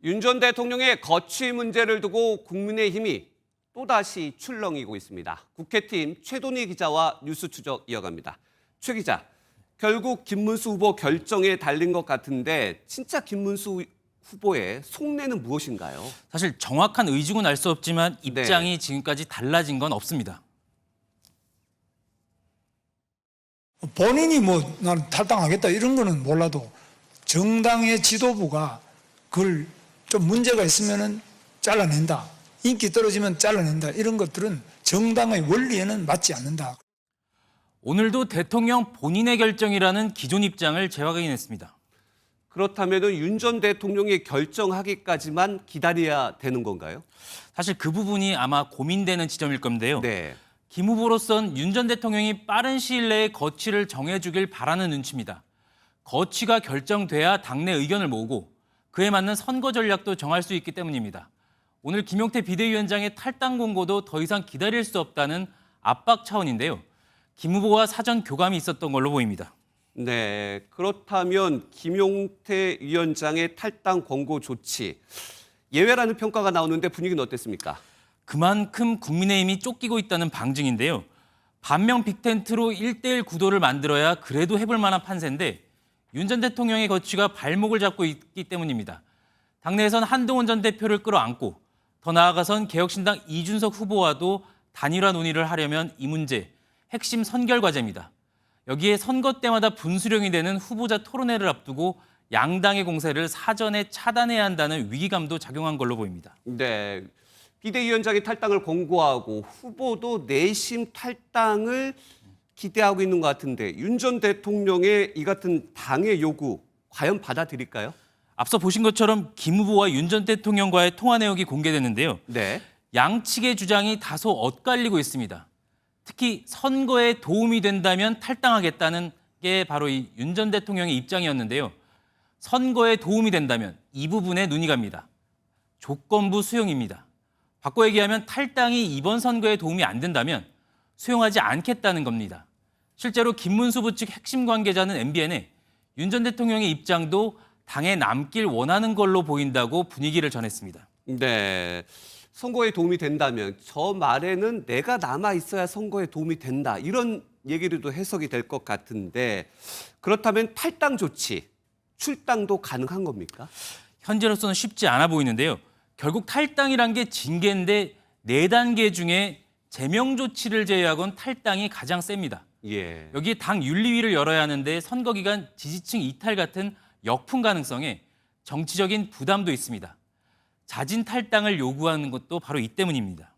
윤 전 대통령의 거취 문제를 두고 국민의힘이 또다시 출렁이고 있습니다. 국회팀 최돈희 기자와 뉴스 추적 이어갑니다. 최 기자, 결국 김문수 후보 결정에 달린 것 같은데 진짜 김문수 후보의 속내는 무엇인가요? 사실 정확한 의중은 알 수 없지만 입장이 지금까지 달라진 건 없습니다. 본인이 나는 탈당하겠다 이런 거는 몰라도 정당의 지도부가 그걸 좀 문제가 있으면은 잘라낸다. 인기 떨어지면 잘라낸다. 이런 것들은 정당의 원리에는 맞지 않는다. 오늘도 대통령 본인의 결정이라는 기존 입장을 재확인했습니다. 그렇다면 윤 전 대통령이 결정하기까지만 기다려야 되는 건가요? 사실 그 부분이 아마 고민되는 지점일 건데요. 네. 김 후보로선 윤 전 대통령이 빠른 시일 내에 거취를 정해주길 바라는 눈치입니다. 거취가 결정돼야 당내 의견을 모으고 그에 맞는 선거 전략도 정할 수 있기 때문입니다. 오늘 김용태 비대위원장의 탈당 공고도 더 이상 기다릴 수 없다는 압박 차원인데요. 김 후보와 사전 교감이 있었던 걸로 보입니다. 네, 그렇다면 김용태 위원장의 탈당 권고 조치 예외라는 평가가 나오는데 분위기는 어땠습니까? 그만큼 국민의힘이 쫓기고 있다는 방증인데요. 반면 빅텐트로 1대1 구도를 만들어야 그래도 해볼 만한 판세인데 윤 전 대통령의 거취가 발목을 잡고 있기 때문입니다. 당내에선 한동훈 전 대표를 끌어안고 더 나아가선 개혁신당 이준석 후보와도 단일화 논의를 하려면 이 문제 핵심 선결 과제입니다. 여기에 선거 때마다 분수령이 되는 후보자 토론회를 앞두고 양당의 공세를 사전에 차단해야 한다는 위기감도 작용한 걸로 보입니다. 네, 비대위원장이 탈당을 권고하고 후보도 내심 탈당을 기대하고 있는 것 같은데 윤 전 대통령의 이 같은 당의 요구 과연 받아들일까요? 앞서 보신 것처럼 김 후보와 윤 전 대통령과의 통화 내역이 공개됐는데요. 네. 양측의 주장이 다소 엇갈리고 있습니다. 특히 선거에 도움이 된다면 탈당하겠다는 게 바로 이 윤 전 대통령의 입장이었는데요. 선거에 도움이 된다면 이 부분에 눈이 갑니다. 조건부 수용입니다. 바꿔 얘기하면 탈당이 이번 선거에 도움이 안 된다면 수용하지 않겠다는 겁니다. 실제로 김문수 후보 측 핵심 관계자는 MBN에 윤 전 대통령의 입장도 당에 남길 원하는 걸로 보인다고 분위기를 전했습니다. 네. 선거에 도움이 된다면 저 말에는 내가 남아 있어야 선거에 도움이 된다. 이런 얘기로도 해석이 될 것 같은데 그렇다면 탈당 조치, 출당도 가능한 겁니까? 현재로서는 쉽지 않아 보이는데요. 결국 탈당이란 게 징계인데 4단계 중에 제명 조치를 제외하고는 탈당이 가장 셉니다. 예. 여기에 당 윤리위를 열어야 하는데 선거 기간 지지층 이탈 같은 역풍 가능성에 정치적인 부담도 있습니다. 자진 탈당을 요구하는 것도 바로 이 때문입니다.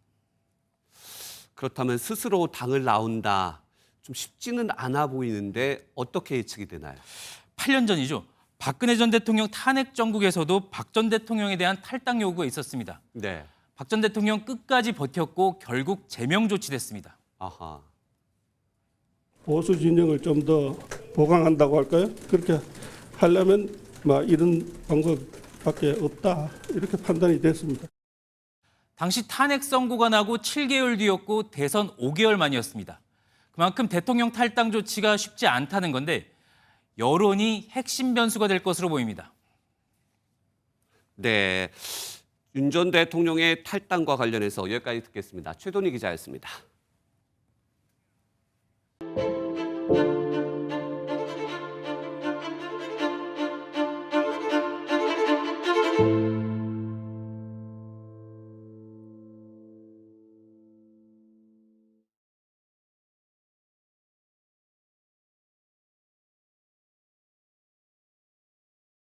그렇다면 스스로 당을 나온다. 좀 쉽지는 않아 보이는데 어떻게 예측이 되나요? 8년 전이죠. 박근혜 전 대통령 탄핵 정국에서도 박 전 대통령에 대한 탈당 요구가 있었습니다. 네. 박 전 대통령 끝까지 버텼고 결국 제명 조치됐습니다. 아하. 보수 진영을 좀 더 보강한다고 할까요? 그렇게 하려면 이런 방법밖에 없다 이렇게 판단이 됐습니다. 당시 탄핵 선고가 나고 7개월 뒤였고 대선 5개월 만이었습니다. 그만큼 대통령 탈당 조치가 쉽지 않다는 건데 여론이 핵심 변수가 될 것으로 보입니다. 네. 윤 전 대통령의 탈당과 관련해서 여기까지 듣겠습니다. 최돈희 기자였습니다.